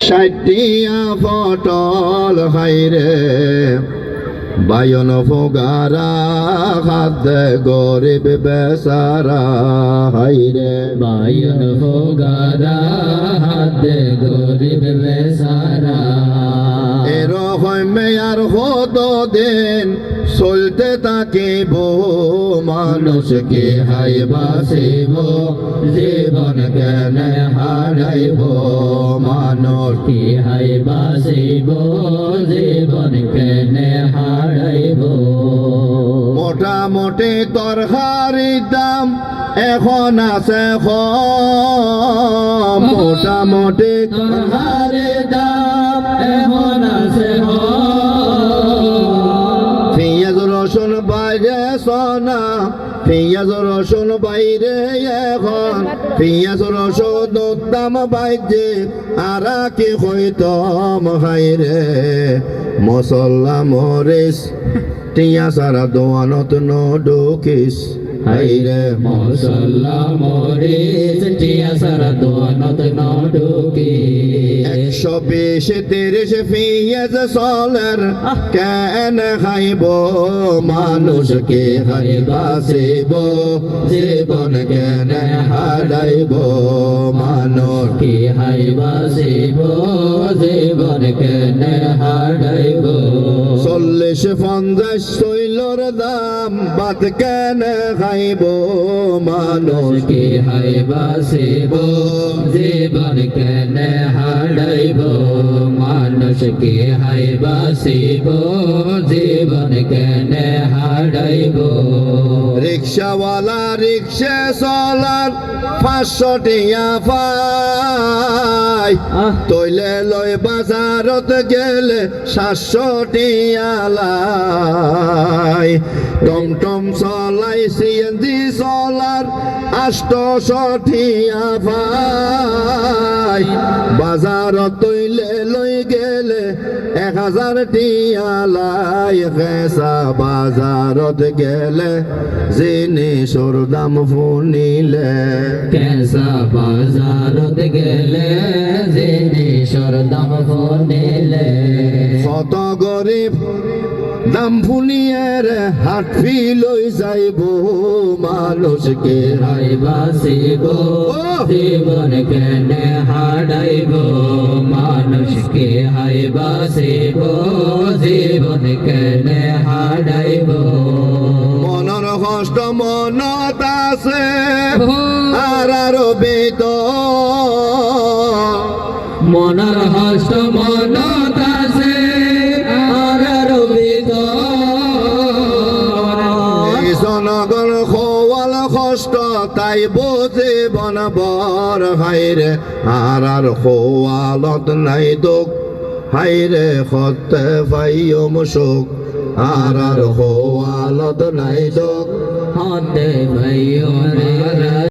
ষাটিয়া পটল হাইরে বায়ন ফোগারা খাদ গরিব বেচারা হাইরে বায়ন ফোগারা হাত গরিব বেচারা এরকম আর হত দিন চলতে থাকিব মানুষকে হাই বাসিব জীবন কেনে হারাইব মানুষ কি হাই বাসিব জীবন কেনে হারাইব মোটামুটি তরকারির দাম এখন আছে কম মোটামুটি তরকারির দাম এখন আছে পেঁয়াজ রসুন বাইরে সোনা পেঁয়াজ রসুন বাইরে এখন পেঁয়াজ রসুন দাম বাইরে আর কি হইতম হাইরে মশলা মরিচ টিয়া সারা দোয়ানত ঢুকিস হাইরে মশলা মরিচ টিয়া সারা দোয়ানত ঢুকি 120-30 পেঁয়াজ চলের কেন খাইব মানুষকে হাই বাসিব জীবন কেন হারাইব মানুষ কি হাই বাসিব জীবন কেনে হারাইব 40-50 শৈলর দাম বাদ কেন খাইব মানুষ কি হাই বাসিব জীবন কেনে হারাইব মানুষ কি হাই বাসিব জীবন কেনে হারাইব রিক্সাওয়ালা রিক্সা চলার 500 টিয়া পাই তৈলে লয় বাজারত গেলে 700 টিয়া লাই টমটম চলাই সিএনজি চলার 800 টিয়া পাই বাজারত তৈলে লই গেলে 1000 টিয়া লাই কেঁচা বাজারত গেলে জিনিসর দাম ফুনিলে কেঁচা বাজারত গেলে জিনিসর দাম ফুনিলে কত গরিব দাম ফুনিয়ের হাট ফি লই যাইব মানুষকে হাই বাসিব জীবন কেনে হারাইব মানুষকে হাই বাসিব জীবন কেনে হারাইব মনের কষ্ট মনত আছে আর বেদন মনের হস্ত মনত আছে আর জনগণ খোয়াল কষ্ট তাই বোঝে বনবর হাইরে আর খোয়ালত নাই দুঃখ হাইরে সত্যে পাইয়ম সুখ আর খোয়ালত নাই দুঃখ হাতে ভাইও